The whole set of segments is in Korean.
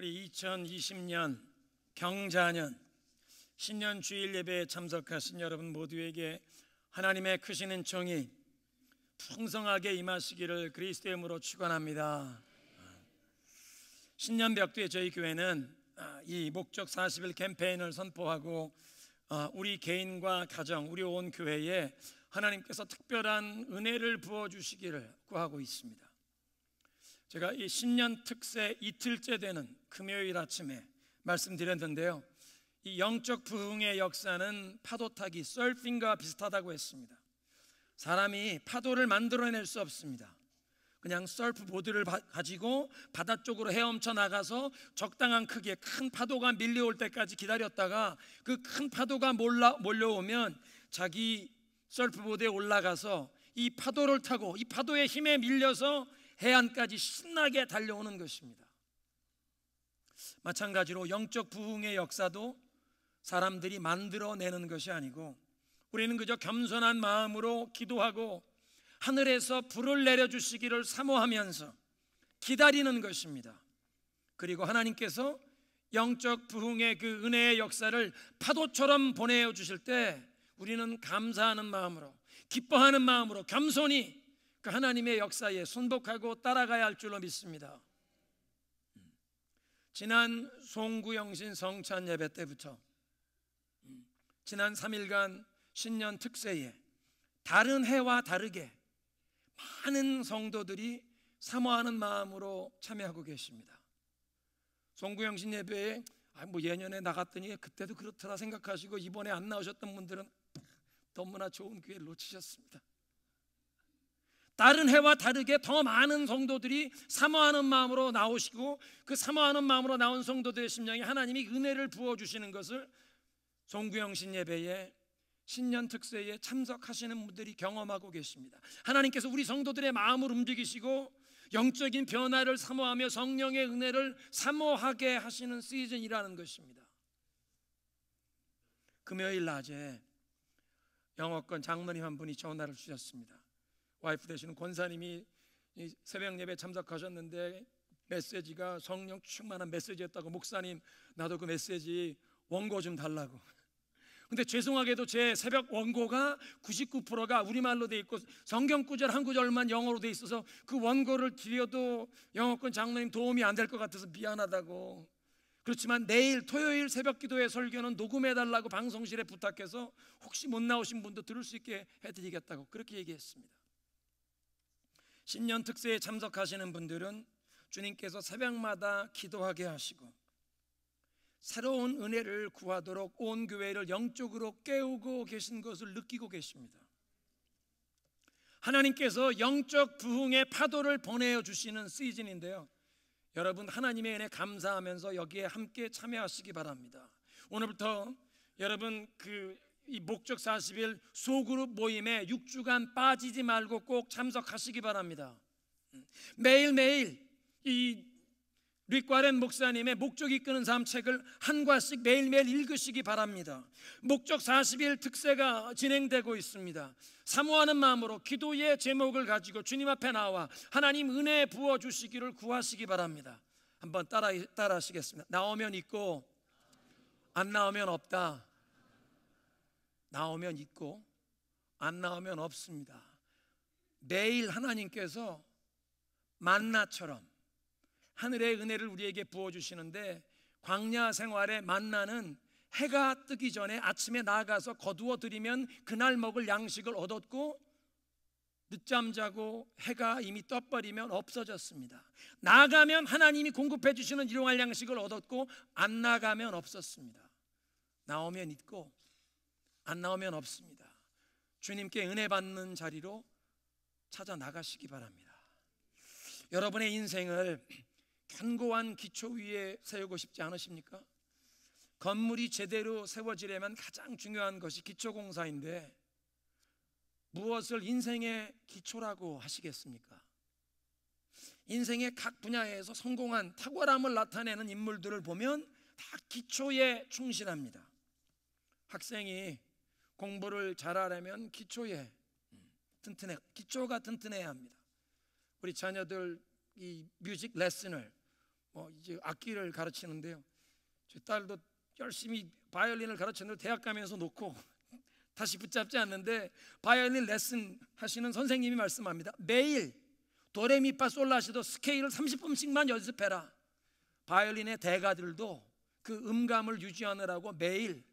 우리 2020년 경자년 신년 주일 예배에 참석하신 여러분 모두에게 하나님의 크신 은총이 풍성하게 임하시기를 그리스도의 이름으로 축원합니다. 신년 벽두에 저희 교회는 이 목적 40일 캠페인을 선포하고 우리 개인과 가정, 우리 온 교회에 하나님께서 특별한 은혜를 부어주시기를 구하고 있습니다. 제가 이 신년 특세 이틀째 되는 금요일 아침에 말씀드렸는데요, 이 영적 부흥의 역사는 파도 타기, 서핑과 비슷하다고 했습니다. 사람이 파도를 만들어낼 수 없습니다. 그냥 서프보드를 가지고 바다 쪽으로 헤엄쳐 나가서 적당한 크기의 큰 파도가 밀려올 때까지 기다렸다가 그 큰 파도가 몰려오면 자기 서프보드에 올라가서 이 파도를 타고 이 파도의 힘에 밀려서 해안까지 신나게 달려오는 것입니다. 마찬가지로 영적 부흥의 역사도 사람들이 만들어내는 것이 아니고 우리는 그저 겸손한 마음으로 기도하고 하늘에서 불을 내려주시기를 사모하면서 기다리는 것입니다. 그리고 하나님께서 영적 부흥의 그 은혜의 역사를 파도처럼 보내주실 때 우리는 감사하는 마음으로, 기뻐하는 마음으로 겸손히 그 하나님의 역사에 순복하고 따라가야 할 줄로 믿습니다. 지난 송구영신 성찬 예배 때부터 지난 3일간 신년 특세에 다른 해와 다르게 많은 성도들이 사모하는 마음으로 참여하고 계십니다. 송구영신 예배에 예년에 나갔더니 그때도 그렇더라 생각하시고 이번에 안 나오셨던 분들은 너무나 좋은 기회를 놓치셨습니다. 다른 해와 다르게 더 많은 성도들이 사모하는 마음으로 나오시고 그 사모하는 마음으로 나온 성도들의 심령에 하나님이 은혜를 부어주시는 것을 송구영신 예배에 신년 특세에 참석하시는 분들이 경험하고 계십니다. 하나님께서 우리 성도들의 마음을 움직이시고 영적인 변화를 사모하며 성령의 은혜를 사모하게 하시는 시즌이라는 것입니다. 금요일 낮에 영어권 장로님 한 분이 전화를 주셨습니다. 와이프 되시는 권사님이 새벽 예배에 참석하셨는데 메시지가 성령 충만한 메시지였다고, 목사님 나도 그 메시지 원고 좀 달라고. 근데 죄송하게도 제 새벽 원고가 99%가 우리말로 돼 있고 성경 구절 한 구절만 영어로 돼 있어서 그 원고를 드려도 영어권 장로님 도움이 안 될 것 같아서 미안하다고. 그렇지만 내일 토요일 새벽 기도회 설교는 녹음해달라고 방송실에 부탁해서 혹시 못 나오신 분도 들을 수 있게 해드리겠다고 그렇게 얘기했습니다. 신년 특세에 참석하시는 분들은 주님께서 새벽마다 기도하게 하시고 새로운 은혜를 구하도록 온 교회를 영적으로 깨우고 계신 것을 느끼고 계십니다. 하나님께서 영적 부흥의 파도를 보내주시는 시즌인데요, 여러분 하나님의 은혜 감사하면서 여기에 함께 참여하시기 바랍니다. 오늘부터 여러분 이 목적 40일 소그룹 모임에 6주간 빠지지 말고 꼭 참석하시기 바랍니다. 매일매일 이 릭과렌 목사님의 목적 이끄는 삶 책을 한 과씩 매일매일 읽으시기 바랍니다. 목적 40일 특세가 진행되고 있습니다. 사모하는 마음으로 기도의 제목을 가지고 주님 앞에 나와 하나님 은혜 부어주시기를 구하시기 바랍니다. 한번 따라 하시겠습니다. 나오면 있고 안 나오면 없다. 나오면 있고 안 나오면 없습니다. 매일 하나님께서 만나처럼 하늘의 은혜를 우리에게 부어주시는데, 광야 생활의 만나는 해가 뜨기 전에 아침에 나가서 거두어 드리면 그날 먹을 양식을 얻었고 늦잠 자고 해가 이미 떠버리면 없어졌습니다. 나가면 하나님이 공급해 주시는 일용할 양식을 얻었고 안 나가면 없었습니다. 나오면 있고 안 나오면 없습니다. 주님께 은혜 받는 자리로 찾아 나가시기 바랍니다. 여러분의 인생을 견고한 기초 위에 세우고 싶지 않으십니까? 건물이 제대로 세워지려면 가장 중요한 것이 기초공사인데 무엇을 인생의 기초라고 하시겠습니까? 인생의 각 분야에서 성공한 탁월함을 나타내는 인물들을 보면 다 기초에 충실합니다. 학생이 공부를 잘하려면 기초가 튼튼해야 합니다. 우리 자녀들 이 뮤직 레슨을 이제 악기를 가르치는데요. 제 딸도 열심히 바이올린을 가르쳤는데 대학 가면서 놓고 다시 붙잡지 않는데, 바이올린 레슨 하시는 선생님이 말씀합니다. 매일 도레미파솔라시도 스케일을 30분씩만 연습해라. 바이올린의 대가들도 그 음감을 유지하느라고 매일,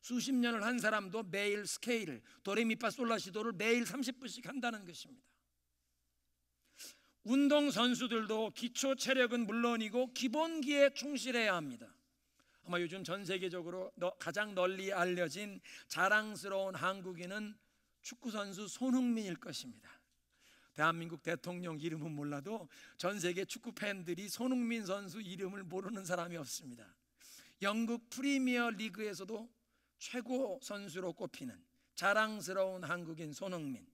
수십 년을 한 사람도 매일 스케일 도레미파솔라시도를 매일 30분씩 한다는 것입니다. 운동선수들도 기초 체력은 물론이고 기본기에 충실해야 합니다. 아마 요즘 전 세계적으로 가장 널리 알려진 자랑스러운 한국인은 축구선수 손흥민일 것입니다. 대한민국 대통령 이름은 몰라도 전 세계 축구 팬들이 손흥민 선수 이름을 모르는 사람이 없습니다. 영국 프리미어 리그에서도 최고 선수로 꼽히는 자랑스러운 한국인 손흥민,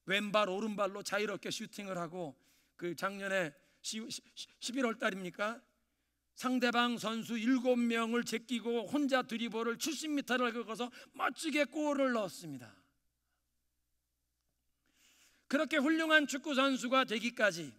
왼발 오른발로 자유롭게 슈팅을 하고 그 작년에 11월 달입니까? 상대방 선수 7명을 제끼고 혼자 드리블을 70m를 긁어서 멋지게 골을 넣었습니다. 그렇게 훌륭한 축구 선수가 되기까지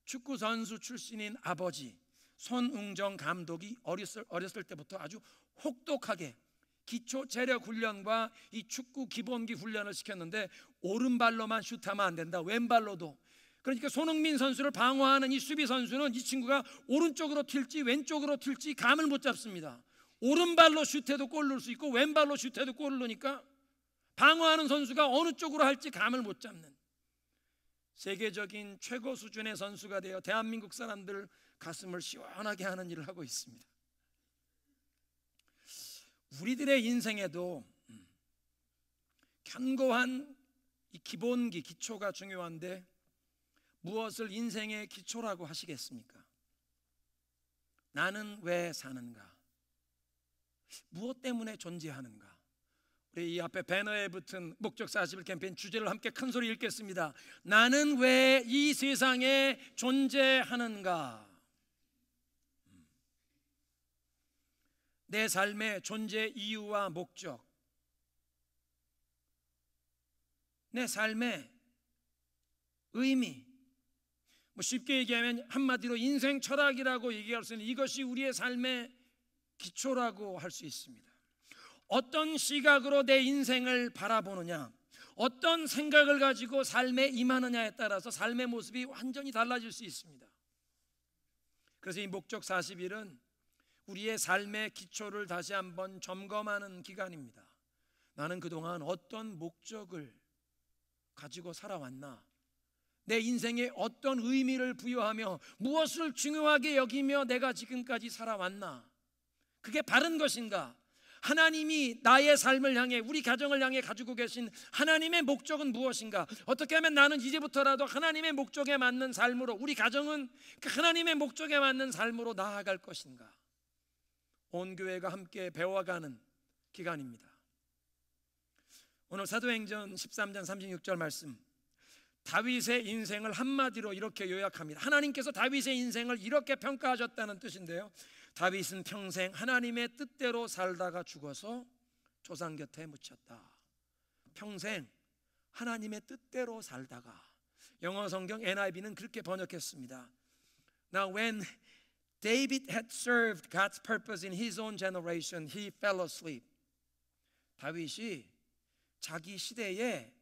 축구 선수 출신인 아버지 손웅정 감독이 어렸을 때부터 아주 혹독하게 기초 체력 훈련과 이 축구 기본기 훈련을 시켰는데, 오른발로만 슛하면 안 된다, 왼발로도. 그러니까 손흥민 선수를 방어하는 이 수비 선수는 이 친구가 오른쪽으로 튈지 왼쪽으로 튈지 감을 못 잡습니다. 오른발로 슛해도 골 넣을 수 있고 왼발로 슛해도 골을 넣으니까 방어하는 선수가 어느 쪽으로 할지 감을 못 잡는 세계적인 최고 수준의 선수가 되어 대한민국 사람들 가슴을 시원하게 하는 일을 하고 있습니다. 우리들의 인생에도 견고한 이 기본기, 기초가 중요한데 무엇을 인생의 기초라고 하시겠습니까? 나는 왜 사는가? 무엇 때문에 존재하는가? 우리 이 앞에 배너에 붙은 목적 40일 캠페인 주제를 함께 큰 소리 읽겠습니다. 나는 왜 이 세상에 존재하는가? 내 삶의 존재 이유와 목적, 내 삶의 의미, 쉽게 얘기하면 한마디로 인생 철학이라고 얘기할 수 있는, 이것이 우리의 삶의 기초라고 할 수 있습니다. 어떤 시각으로 내 인생을 바라보느냐, 어떤 생각을 가지고 삶에 임하느냐에 따라서 삶의 모습이 완전히 달라질 수 있습니다. 그래서 이 목적 40일은 우리의 삶의 기초를 다시 한번 점검하는 기간입니다. 나는 그동안 어떤 목적을 가지고 살아왔나? 내 인생에 어떤 의미를 부여하며 무엇을 중요하게 여기며 내가 지금까지 살아왔나? 그게 바른 것인가? 하나님이 나의 삶을 향해, 우리 가정을 향해 가지고 계신 하나님의 목적은 무엇인가? 어떻게 하면 나는 이제부터라도 하나님의 목적에 맞는 삶으로, 우리 가정은 그 하나님의 목적에 맞는 삶으로 나아갈 것인가? 온 교회가 함께 배워가는 기간입니다. 오늘 사도행전 13장 36절 말씀, 다윗의 인생을 한마디로 이렇게 요약합니다. 하나님께서 다윗의 인생을 이렇게 평가하셨다는 뜻인데요, 다윗은 평생 하나님의 뜻대로 살다가 죽어서 조상 곁에 묻혔다. 평생 하나님의 뜻대로 살다가, 영어 성경 NIV는 그렇게 번역했습니다. Now when David had served God's purpose in his own generation, he fell asleep. 다윗이 자기 시대에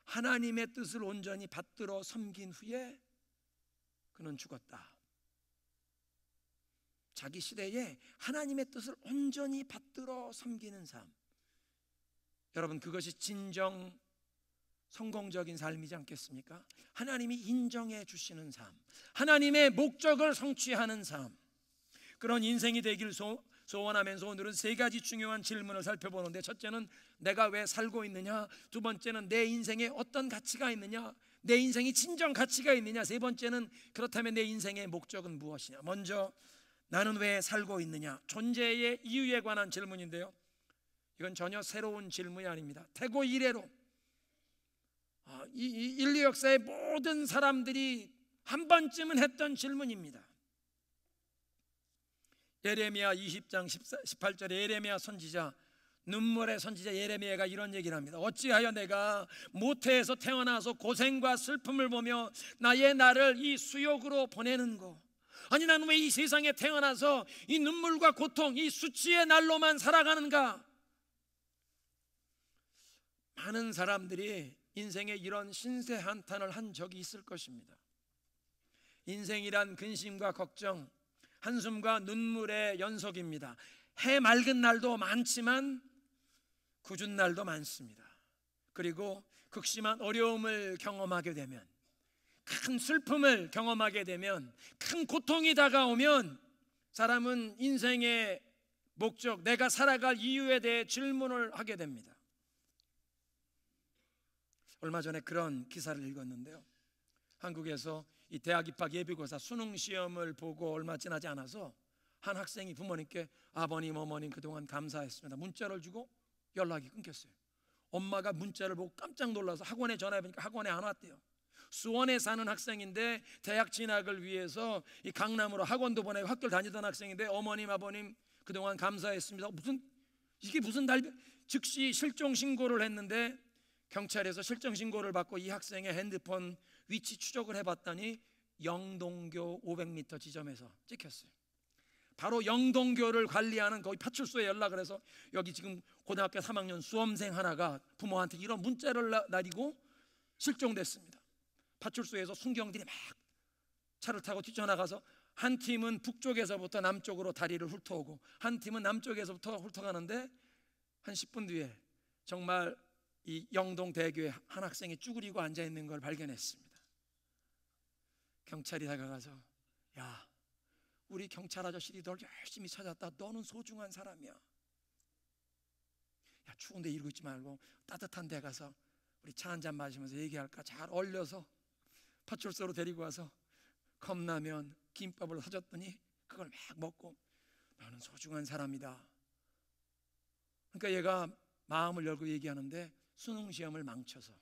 하나님의 뜻을 온전히 받들어 섬긴 후에 그는 죽었다. 자기 시대에 하나님의 뜻을 온전히 받들어 섬기는 삶, 여러분, 그것이 진정 성공적인 삶이지 않겠습니까? 하나님이 인정해 주시는 삶, 하나님의 목적을 성취하는 삶, 그런 인생이 되길 소원하면서 오늘은 세 가지 중요한 질문을 살펴보는데, 첫째는 내가 왜 살고 있느냐, 두 번째는 내 인생에 어떤 가치가 있느냐, 내 인생이 진정 가치가 있느냐, 세 번째는 그렇다면 내 인생의 목적은 무엇이냐. 먼저 나는 왜 살고 있느냐, 존재의 이유에 관한 질문인데요, 이건 전혀 새로운 질문이 아닙니다. 태고 이래로 이 인류 역사의 모든 사람들이 한 번쯤은 했던 질문입니다. 예레미야 20장 18절에 예레미야 선지자, 눈물의 선지자 예레미야가 이런 얘기를 합니다. 어찌하여 내가 모태에서 태어나서 고생과 슬픔을 보며 나의 날을 이 수욕으로 보내는고, 아니 나는 왜 이 세상에 태어나서 이 눈물과 고통, 이 수치의 날로만 살아가는가? 많은 사람들이 인생에 이런 신세 한탄을 한 적이 있을 것입니다. 인생이란 근심과 걱정, 한숨과 눈물의 연속입니다. 해 맑은 날도 많지만 궂은 날도 많습니다. 그리고 극심한 어려움을 경험하게 되면, 큰 슬픔을 경험하게 되면, 큰 고통이 다가오면 사람은 인생의 목적, 내가 살아갈 이유에 대해 질문을 하게 됩니다. 얼마 전에 그런 기사를 읽었는데요, 한국에서 이 대학 입학 예비고사 수능 시험을 보고 얼마 지나지 않아서 한 학생이 부모님께 아버님 어머님 그동안 감사했습니다 문자를 주고 연락이 끊겼어요. 엄마가 문자를 보고 깜짝 놀라서 학원에 전화해보니까 학원에 안 왔대요. 수원에 사는 학생인데 대학 진학을 위해서 이 강남으로 학원도 보내고 학교를 다니던 학생인데 어머님 아버님 그동안 감사했습니다. 이게 무슨 즉시 실종 신고를 했는데 경찰에서 실종 신고를 받고 이 학생의 핸드폰 위치 추적을 해봤더니 영동교 500m 지점에서 찍혔어요. 바로 영동교를 관리하는 거기 파출소에 연락을 해서 여기 지금 고등학교 3학년 수험생 하나가 부모한테 이런 문자를 날리고 실종됐습니다. 파출소에서 순경들이 막 차를 타고 뛰쳐나가서 한 팀은 북쪽에서부터 남쪽으로 다리를 훑어오고 한 팀은 남쪽에서부터 훑어가는데 한 10분 뒤에 정말 이 영동대교에 한 학생이 쭈그리고 앉아있는 걸 발견했습니다. 경찰이 다가가서 야, 우리 경찰 아저씨들이 널 열심히 찾았다. 너는 소중한 사람이야. 야, 추운데 이러고 있지 말고 따뜻한 데 가서 우리 차 한잔 마시면서 얘기할까? 잘 얼려서 파출소로 데리고 와서 컵라면, 김밥을 사줬더니 그걸 막 먹고 너는 소중한 사람이다. 그러니까 얘가 마음을 열고 얘기하는데 수능 시험을 망쳐서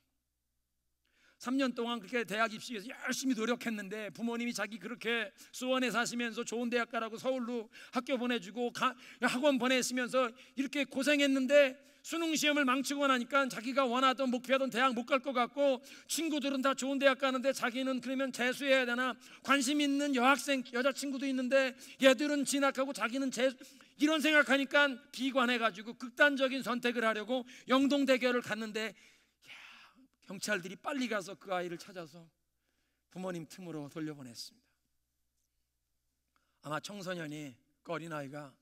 3년 동안 그렇게 대학 입시 위해서 열심히 노력했는데 부모님이 자기 그렇게 수원에 사시면서 좋은 대학 가라고 서울로 학교 보내주고 학원 보냈으면서 이렇게 고생했는데 수능 시험을 망치고 나니까 자기가 원하던 목표하던 대학 못 갈 것 같고 친구들은 다 좋은 대학 가는데 자기는 그러면 재수해야 되나, 관심 있는 여학생 여자친구도 있는데 얘들은 진학하고 자기는 재수, 이런 생각하니까 비관해가지고 극단적인 선택을 하려고 영동대교를 갔는데 경찰들이 빨리 가서 그 아이를 찾아서 부모님 틈으로 돌려보냈습니다. 아마 청소년이, 그 어린아이가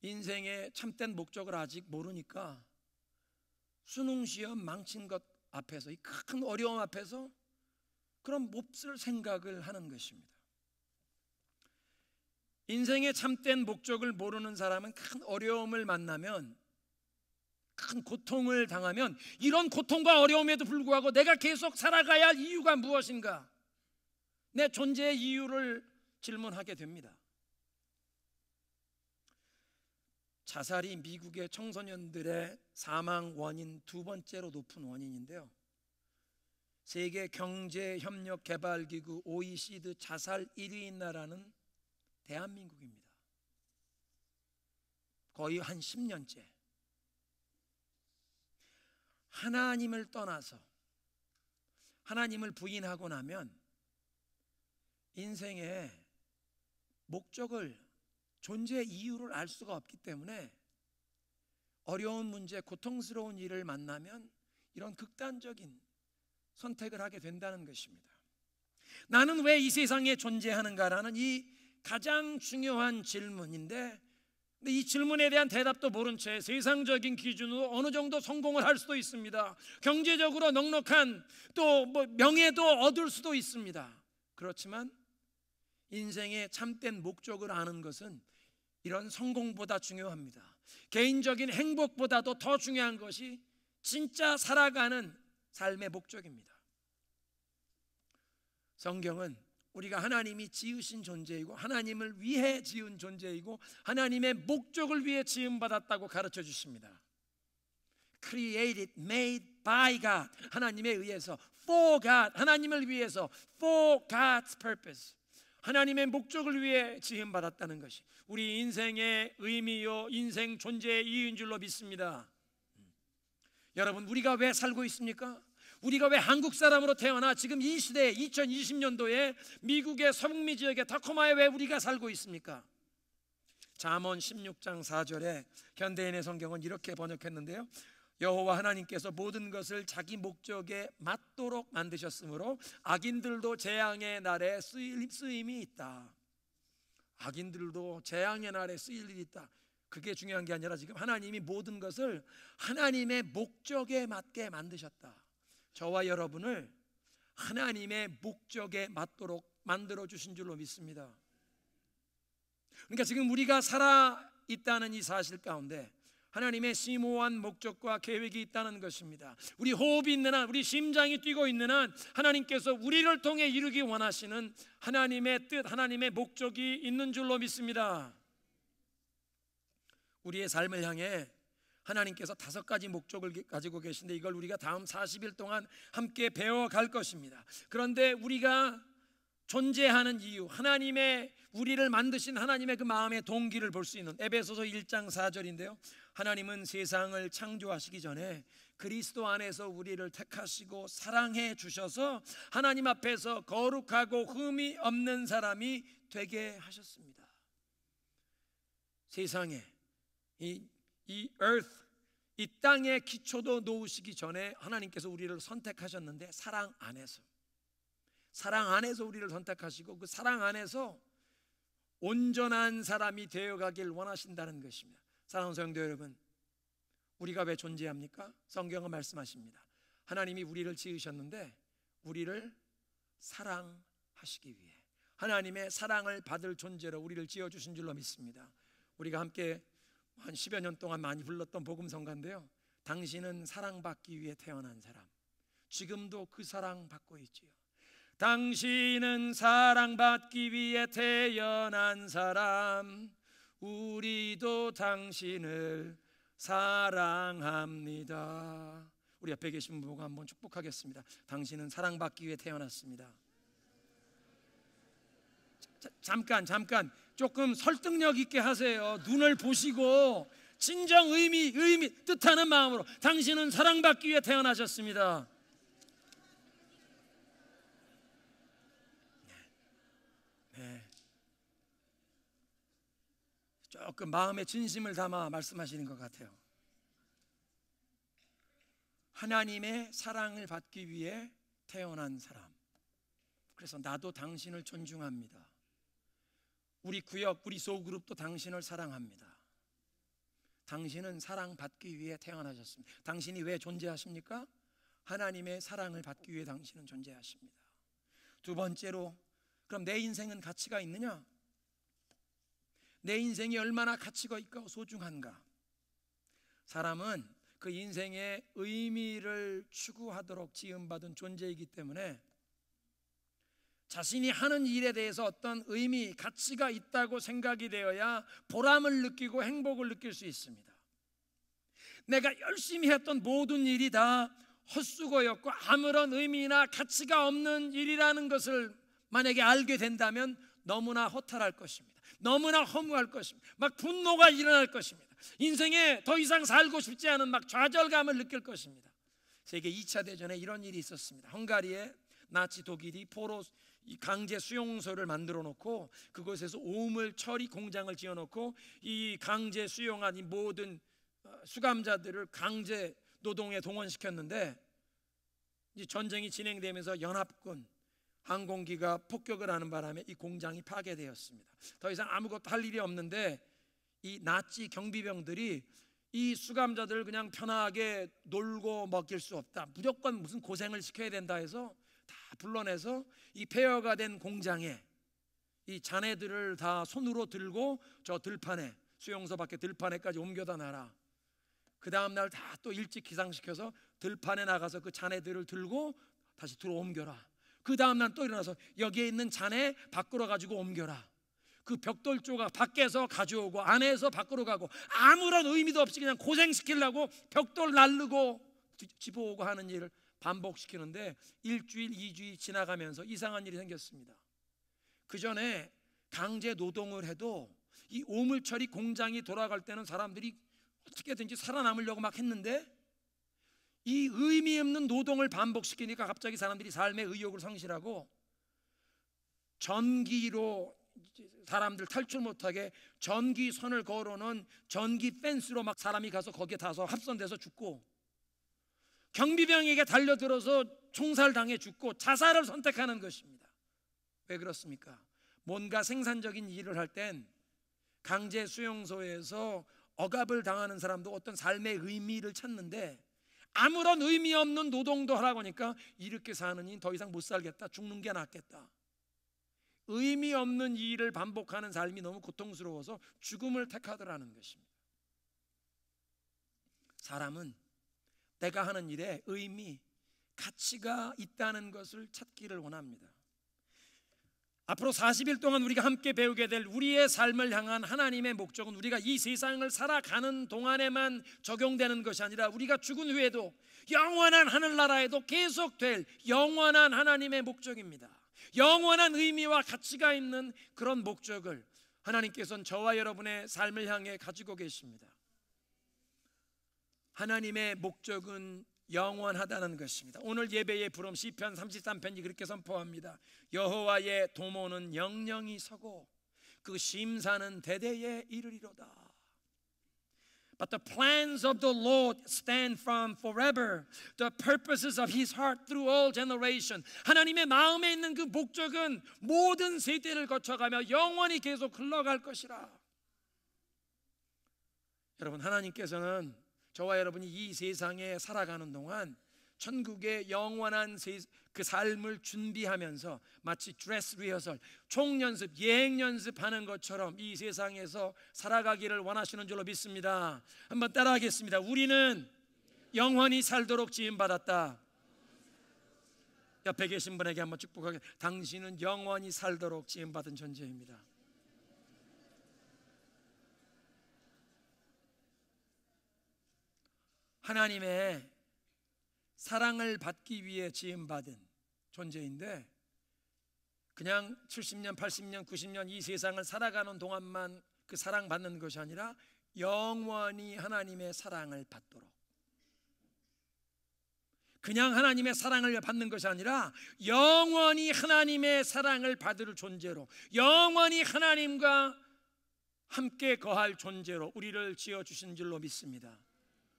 인생의 참된 목적을 아직 모르니까 수능시험 망친 것 앞에서, 이 큰 어려움 앞에서 그런 몹쓸 생각을 하는 것입니다. 인생의 참된 목적을 모르는 사람은 큰 어려움을 만나면, 큰 고통을 당하면 이런 고통과 어려움에도 불구하고 내가 계속 살아가야 할 이유가 무엇인가, 내 존재의 이유를 질문하게 됩니다. 자살이 미국의 청소년들의 사망 원인 두 번째로 높은 원인인데요, 세계 경제협력개발기구 OECD 자살 1위인 나라는 대한민국입니다. 거의 한 10년째. 하나님을 떠나서 하나님을 부인하고 나면 인생의 목적을, 존재의 이유를 알 수가 없기 때문에 어려운 문제, 고통스러운 일을 만나면 이런 극단적인 선택을 하게 된다는 것입니다. 나는 왜 이 세상에 존재하는가라는 이 가장 중요한 질문인데, 근데 이 질문에 대한 대답도 모른 채 세상적인 기준으로 어느 정도 성공을 할 수도 있습니다. 경제적으로 넉넉한 또 명예도 얻을 수도 있습니다. 그렇지만 인생의 참된 목적을 아는 것은 이런 성공보다 중요합니다. 개인적인 행복보다도 더 중요한 것이 진짜 살아가는 삶의 목적입니다. 성경은 우리가 하나님이 지으신 존재이고 하나님을 위해 지은 존재이고 하나님의 목적을 위해 지음받았다고 가르쳐 주십니다. Created, made by God, 하나님에 의해서, for God, 하나님을 위해서, for God's purpose, 하나님의 목적을 위해 지음받았다는 것이 우리 인생의 의미요, 인생 존재의 이유인 줄로 믿습니다. 여러분, 우리가 왜 살고 있습니까? 우리가 왜 한국 사람으로 태어나 지금 이 시대에 2020년도에 미국의 서북미 지역의 타코마에 왜 우리가 살고 있습니까? 잠언 16장 4절에 현대인의 성경은 이렇게 번역했는데요, 여호와 하나님께서 모든 것을 자기 목적에 맞도록 만드셨으므로 악인들도 재앙의 날에 쓰임이 있다. 악인들도 재앙의 날에 쓰일 일이 있다. 그게 중요한 게 아니라 지금 하나님이 모든 것을 하나님의 목적에 맞게 만드셨다. 저와 여러분을 하나님의 목적에 맞도록 만들어 주신 줄로 믿습니다. 그러니까 지금 우리가 살아 있다는 이 사실 가운데 하나님의 심오한 목적과 계획이 있다는 것입니다. 우리 호흡이 있는 한, 우리 심장이 뛰고 있는 한 하나님께서 우리를 통해 이루기 원하시는 하나님의 뜻, 하나님의 목적이 있는 줄로 믿습니다. 우리의 삶을 향해 하나님께서 5가지 목적을 가지고 계신데 이걸 우리가 다음 40일 동안 함께 배워갈 것입니다. 그런데 우리가 존재하는 이유, 하나님의 우리를 만드신 하나님의 그 마음의 동기를 볼 수 있는 에베소서 1장 4절인데요, 하나님은 세상을 창조하시기 전에 그리스도 안에서 우리를 택하시고 사랑해 주셔서 하나님 앞에서 거룩하고 흠이 없는 사람이 되게 하셨습니다. 세상에 이 earth, 이 땅의 기초도 놓으시기 전에 하나님께서 우리를 선택하셨는데 사랑 안에서 우리를 선택하시고 그 사랑 안에서 온전한 사람이 되어가길 원하신다는 것입니다. 사랑하는 성도 여러분, 우리가 왜 존재합니까? 성경은 말씀하십니다. 하나님이 우리를 지으셨는데 우리를 사랑하시기 위해, 하나님의 사랑을 받을 존재로 우리를 지어주신 줄로 믿습니다. 우리가 함께 한 10여 년 동안 많이 불렀던 복음성가인데요, 당신은 사랑받기 위해 태어난 사람, 지금도 그 사랑 받고 있지요. 당신은 사랑받기 위해 태어난 사람, 우리도 당신을 사랑합니다. 우리 옆에 계신 분과 한번 축복하겠습니다. 당신은 사랑받기 위해 태어났습니다. 잠깐 조금 설득력 있게 하세요. 눈을 보시고 진정 의미 뜻하는 마음으로 당신은 사랑받기 위해 태어나셨습니다. 네. 조금 마음의 진심을 담아 말씀하시는 것 같아요. 하나님의 사랑을 받기 위해 태어난 사람, 그래서 나도 당신을 존중합니다. 우리 구역, 우리 소그룹도 당신을 사랑합니다. 당신은 사랑받기 위해 태어나셨습니다. 당신이 왜 존재하십니까? 하나님의 사랑을 받기 위해 당신은 존재하십니다. 두 번째로, 그럼 내 인생은 가치가 있느냐? 내 인생이 얼마나 가치가 있고 소중한가? 사람은 그 인생의 의미를 추구하도록 지음받은 존재이기 때문에 자신이 하는 일에 대해서 어떤 의미, 가치가 있다고 생각이 되어야 보람을 느끼고 행복을 느낄 수 있습니다. 내가 열심히 했던 모든 일이 다 헛수고였고 아무런 의미나 가치가 없는 일이라는 것을 만약에 알게 된다면 너무나 허탈할 것입니다. 너무나 허무할 것입니다. 막 분노가 일어날 것입니다. 인생에 더 이상 살고 싶지 않은 막 좌절감을 느낄 것입니다. 세계 2차 대전에 이런 일이 있었습니다. 헝가리에 나치 독일이 포로 강제 수용소를 만들어 놓고 그곳에서 오물 처리 공장을 지어 놓고 이 강제 수용한 이 모든 수감자들을 강제 노동에 동원시켰는데, 이제 전쟁이 진행되면서 연합군 항공기가 폭격을 하는 바람에 이 공장이 파괴되었습니다. 더 이상 아무것도 할 일이 없는데 이 나치 경비병들이 이 수감자들을 그냥 편하게 놀고 먹일 수 없다, 무조건 무슨 고생을 시켜야 된다 해서 다 불러내서 이 폐허가 된 공장에 이 자네들을 다 손으로 들고 저 들판에, 수용소 밖에 들판에까지 옮겨다 놔라. 그 다음날 다 또 일찍 기상시켜서 들판에 나가서 그 자네들을 들고 다시 들어 옮겨라. 그 다음날 또 일어나서 여기에 있는 자네 밖으로 가지고 옮겨라. 그 벽돌 조각 밖에서 가져오고 안에서 밖으로 가고 아무런 의미도 없이 그냥 고생시키려고 벽돌 날르고 집어오고 하는 일을 반복시키는데 일주일, 2주일 지나가면서 이상한 일이 생겼습니다. 그 전에 강제 노동을 해도 이 오물처리 공장이 돌아갈 때는 사람들이 어떻게든지 살아남으려고 막 했는데 이 의미 없는 노동을 반복시키니까 갑자기 사람들이 삶의 의욕을 상실하고 전기로 사람들 탈출 못하게 전기선을 걸어놓은 전기 펜스로 막 사람이 가서 거기에 타서 합선돼서 죽고, 경비병에게 달려들어서 총살당해 죽고 자살을 선택하는 것입니다. 왜 그렇습니까? 뭔가 생산적인 일을 할 땐 강제 수용소에서 억압을 당하는 사람도 어떤 삶의 의미를 찾는데, 아무런 의미 없는 노동도 하라고 하니까 이렇게 사느니 더 이상 못 살겠다, 죽는 게 낫겠다. 의미 없는 일을 반복하는 삶이 너무 고통스러워서 죽음을 택하더라는 것입니다. 사람은 내가 하는 일에 의미, 가치가 있다는 것을 찾기를 원합니다. 앞으로 40일 동안 우리가 함께 배우게 될 우리의 삶을 향한 하나님의 목적은 우리가 이 세상을 살아가는 동안에만 적용되는 것이 아니라 우리가 죽은 후에도 영원한 하늘나라에도 계속될 영원한 하나님의 목적입니다. 영원한 의미와 가치가 있는 그런 목적을 하나님께서는 저와 여러분의 삶을 향해 가지고 계십니다. 하나님의 목적은 영원하다는 것입니다. 오늘 예배의 부름 시편 33편이 그렇게 선포합니다. 여호와의 도모는 영영이 서고 그 심사는 대대에 이르리로다. But the plans of the Lord stand firm forever. The purposes of His heart through all generation. 하나님의 마음에 있는 그 목적은 모든 세대를 거쳐가며 영원히 계속 흘러갈 것이라. 여러분, 하나님께서는 저와 여러분이 이 세상에 살아가는 동안 천국의 영원한 그 삶을 준비하면서 마치 드레스 리허설, 총연습, 예행연습하는 것처럼 이 세상에서 살아가기를 원하시는 줄로 믿습니다. 한번 따라하겠습니다. 우리는 영원히 살도록 지음받았다. 옆에 계신 분에게 한번 축복하게. 당신은 영원히 살도록 지음받은 존재입니다. 하나님의 사랑을 받기 위해 지음받은 존재인데, 그냥 70년, 80년, 90년 이 세상을 살아가는 동안만 그 사랑받는 것이 아니라 영원히 하나님의 사랑을 받도록, 그냥 하나님의 사랑을 받는 것이 아니라 영원히 하나님의 사랑을 받을 존재로, 영원히 하나님과 함께 거할 존재로 우리를 지어주신 줄로 믿습니다.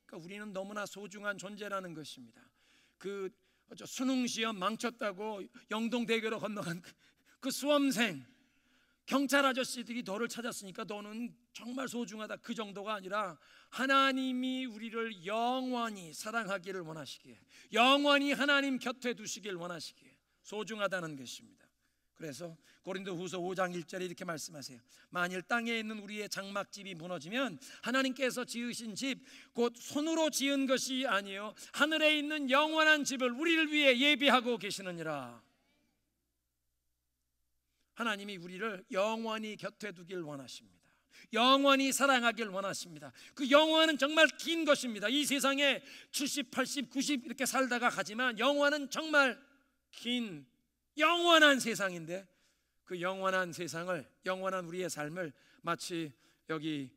그러니까 우리는 너무나 소중한 존재라는 것입니다. 그 수능 시험 망쳤다고 영동대교로 건너간 그 수험생, 경찰 아저씨들이 너를 찾았으니까 너는 정말 소중하다, 그 정도가 아니라 하나님이 우리를 영원히 사랑하기를 원하시기에, 영원히 하나님 곁에 두시길 원하시기에 소중하다는 것입니다. 그래서 고린도후서 5장 1절에 이렇게 말씀하세요. 만일 땅에 있는 우리의 장막집이 무너지면 하나님께서 지으신 집 곧 손으로 지은 것이 아니요 하늘에 있는 영원한 집을 우리를 위해 예비하고 계시느니라. 하나님이 우리를 영원히 곁에 두길 원하십니다. 영원히 사랑하길 원하십니다. 그 영원은 정말 긴 것입니다. 이 세상에 70, 80, 90 이렇게 살다가 가지만 영원은 정말 긴 영원한 세상인데, 그 영원한 세상을, 영원한 우리의 삶을 마치 여기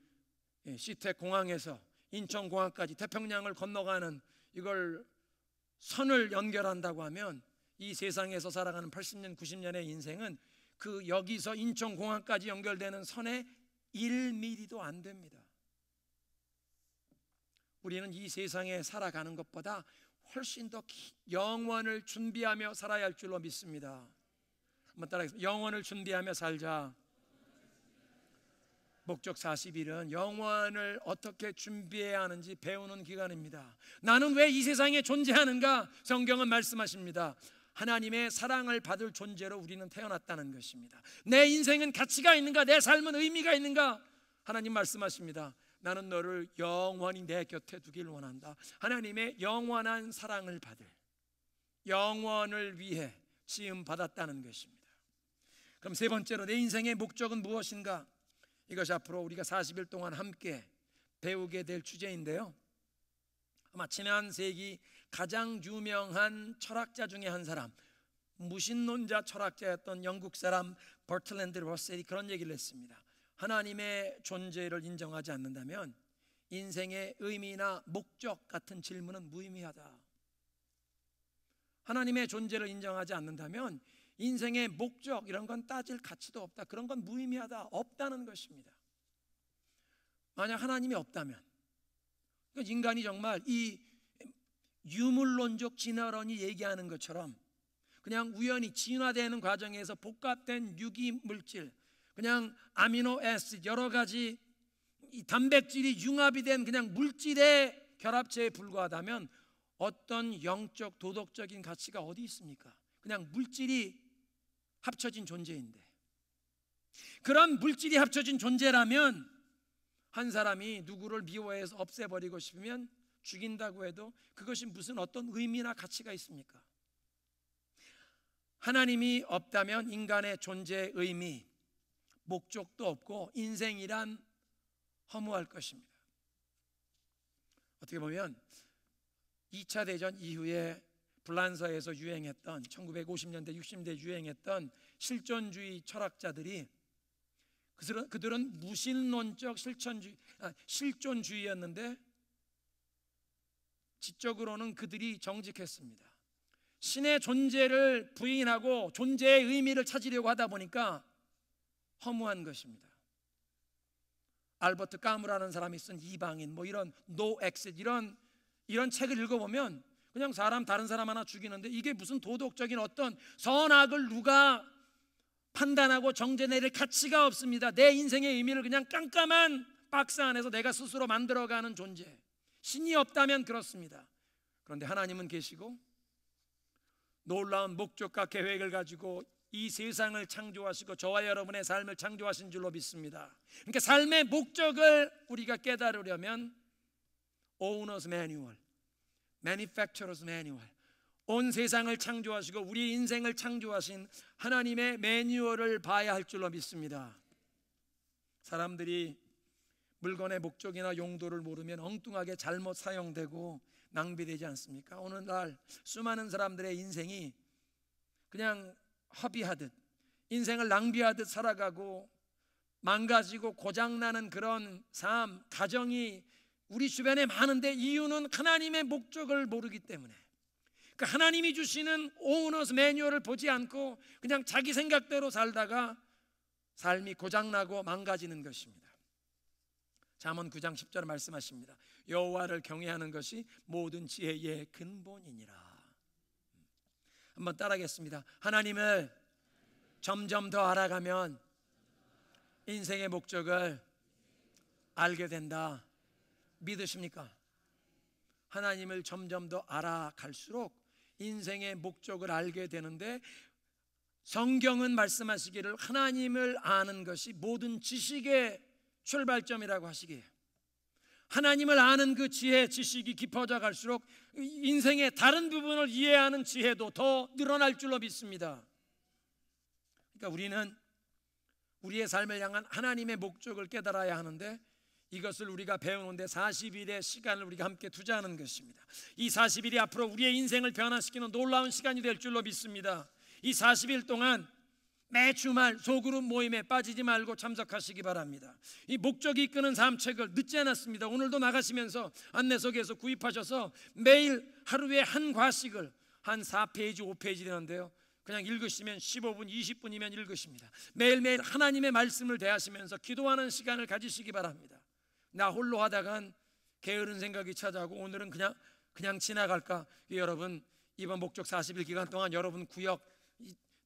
시택 공항에서 인천공항까지 태평양을 건너가는 이걸 선을 연결한다고 하면 이 세상에서 살아가는 80년, 90년의 인생은 그 여기서 인천공항까지 연결되는 선에 1mm도 안 됩니다. 우리는 이 세상에 살아가는 것보다 훨씬 더 영원을 준비하며 살아야 할 줄로 믿습니다. 한번 따라하겠습니다. 영원을 준비하며 살자. 목적 40일은 영원을 어떻게 준비해야 하는지 배우는 기간입니다. 나는 왜 이 세상에 존재하는가? 성경은 말씀하십니다. 하나님의 사랑을 받을 존재로 우리는 태어났다는 것입니다. 내 인생은 가치가 있는가? 내 삶은 의미가 있는가? 하나님 말씀하십니다. 나는 너를 영원히 내 곁에 두길 원한다. 하나님의 영원한 사랑을 받을, 영원을 위해 지음받았다는 것입니다. 그럼 세 번째로 내 인생의 목적은 무엇인가? 이것이 앞으로 우리가 40일 동안 함께 배우게 될 주제인데요, 아마 지난 세기 가장 유명한 철학자 중에 한 사람, 무신론자 철학자였던 영국 사람 버틀랜드 러셀이 그런 얘기를 했습니다. 하나님의 존재를 인정하지 않는다면 인생의 의미나 목적 같은 질문은 무의미하다. 하나님의 존재를 인정하지 않는다면 인생의 목적 이런 건 따질 가치도 없다. 그런 건 무의미하다. 없다는 것입니다. 만약 하나님이 없다면 인간이 정말 이 유물론적 진화론이 얘기하는 것처럼 그냥 우연히 진화되는 과정에서 복합된 유기물질, 그냥 아미노 애시드 여러 가지 이 단백질이 융합이 된 그냥 물질의 결합체에 불과하다면 어떤 영적 도덕적인 가치가 어디 있습니까? 그냥 물질이 합쳐진 존재인데, 그런 물질이 합쳐진 존재라면 한 사람이 누구를 미워해서 없애버리고 싶으면 죽인다고 해도 그것이 무슨 어떤 의미나 가치가 있습니까? 하나님이 없다면 인간의 존재의 의미, 목적도 없고 인생이란 허무할 것입니다. 어떻게 보면 2차 대전 이후에 불란서에서 유행했던 1950년대 60년대 유행했던 실존주의 철학자들이 그들은 무신론적 실존주의였는데 지적으로는 그들이 정직했습니다. 신의 존재를 부인하고 존재의 의미를 찾으려고 하다 보니까 허무한 것입니다. 알버트 까무라는 사람이 쓴 이방인, 이런 노 엑싯 이런 책을 읽어보면 그냥 다른 사람 하나 죽이는데 이게 무슨 도덕적인 어떤 선악을 누가 판단하고 정죄 내릴 가치가 없습니다. 내 인생의 의미를 그냥 깜깜한 박스 안에서 내가 스스로 만들어가는 존재. 신이 없다면 그렇습니다. 그런데 하나님은 계시고 놀라운 목적과 계획을 가지고 이 세상을 창조하시고 저와 여러분의 삶을 창조하신 줄로 믿습니다. 그러니까 삶의 목적을 우리가 깨달으려면 Owner's Manual, Manufacturer's Manual, 온 세상을 창조하시고 우리 인생을 창조하신 하나님의 매뉴얼을 봐야 할 줄로 믿습니다. 사람들이 물건의 목적이나 용도를 모르면 엉뚱하게 잘못 사용되고 낭비되지 않습니까? 오늘날 수많은 사람들의 인생이 그냥 허비하듯 인생을 낭비하듯 살아가고 망가지고 고장나는 그런 삶, 가정이 우리 주변에 많은데 이유는 하나님의 목적을 모르기 때문에, 그러니까 하나님이 주시는 오너스 매뉴얼을 보지 않고 그냥 자기 생각대로 살다가 삶이 고장나고 망가지는 것입니다. 잠언 9장 10절 말씀하십니다. 여호와를 경외하는 것이 모든 지혜의 근본이니라. 한번 따라하겠습니다. 하나님을 점점 더 알아가면 인생의 목적을 알게 된다. 믿으십니까? 하나님을 점점 더 알아갈수록 인생의 목적을 알게 되는데, 성경은 말씀하시기를 하나님을 아는 것이 모든 지식의 출발점이라고 하시기에, 하나님을 아는 그 지혜, 지식이 깊어져 갈수록 인생의 다른 부분을 이해하는 지혜도 더 늘어날 줄로 믿습니다. 그러니까 우리는 우리의 삶을 향한 하나님의 목적을 깨달아야 하는데, 이것을 우리가 배우는데 40일의 시간을 우리가 함께 투자하는 것입니다. 이 40일이 앞으로 우리의 인생을 변화시키는 놀라운 시간이 될 줄로 믿습니다. 이 40일 동안 매 주말 소그룹 모임에 빠지지 말고 참석하시기 바랍니다. 이 목적이 이끄는 삶 책을 늦지 않았습니다. 오늘도 나가시면서 안내석에서 구입하셔서 매일 하루에 한 과씩을 한 4페이지 5페이지 되는데요, 그냥 읽으시면 15분 20분이면 읽으십니다. 매일매일 하나님의 말씀을 대하시면서 기도하는 시간을 가지시기 바랍니다. 나 홀로 하다간 게으른 생각이 찾아오고 오늘은 그냥 지나갈까? 여러분, 이번 목적 40일 기간 동안 여러분 구역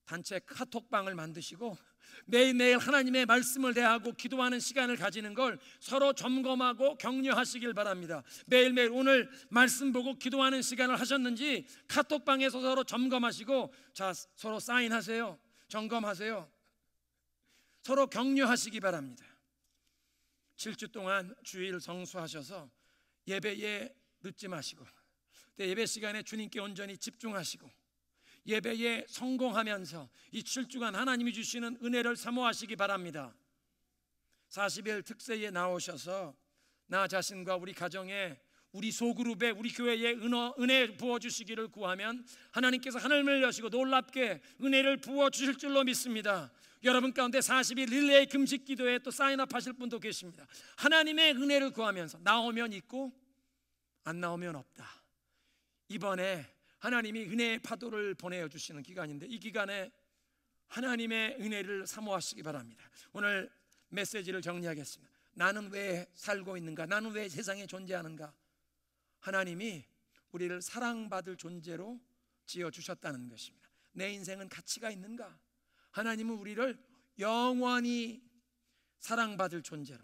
단체 카톡방을 만드시고 매일매일 하나님의 말씀을 대하고 기도하는 시간을 가지는 걸 서로 점검하고 격려하시길 바랍니다. 매일매일 오늘 말씀 보고 기도하는 시간을 하셨는지 카톡방에서 서로 점검하시고, 자, 서로 사인하세요, 점검하세요, 서로 격려하시기 바랍니다. 7주 동안 주일 성수하셔서 예배에 늦지 마시고 예배 시간에 주님께 온전히 집중하시고 예배에 성공하면서 이 7주간 하나님이 주시는 은혜를 사모하시기 바랍니다. 40일 특세에 나오셔서 나 자신과 우리 가정에 우리 소그룹에 우리 교회에 은혜 부어주시기를 구하면 하나님께서 하늘을 여시고 놀랍게 은혜를 부어주실 줄로 믿습니다. 여러분 가운데 40일 릴레이 금식 기도에 또 사인업 하실 분도 계십니다. 하나님의 은혜를 구하면서 나오면 있고 안 나오면 없다. 이번에 하나님이 은혜의 파도를 보내주시는 기간인데 이 기간에 하나님의 은혜를 사모하시기 바랍니다. 오늘 메시지를 정리하겠습니다. 나는 왜 살고 있는가? 나는 왜 세상에 존재하는가? 하나님이 우리를 사랑받을 존재로 지어주셨다는 것입니다. 내 인생은 가치가 있는가? 하나님은 우리를 영원히 사랑받을 존재로,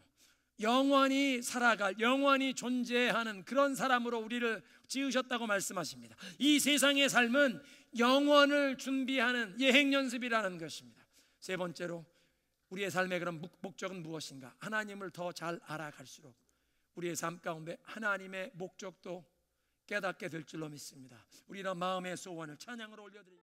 영원히 살아갈, 영원히 존재하는 그런 사람으로 우리를 지으셨다고 말씀하십니다. 이 세상의 삶은 영원을 준비하는 예행연습이라는 것입니다. 세 번째로 우리의 삶의 그런 목적은 무엇인가? 하나님을 더 잘 알아갈수록 우리의 삶 가운데 하나님의 목적도 깨닫게 될 줄로 믿습니다. 우리는 마음의 소원을 찬양으로 올려드립니다.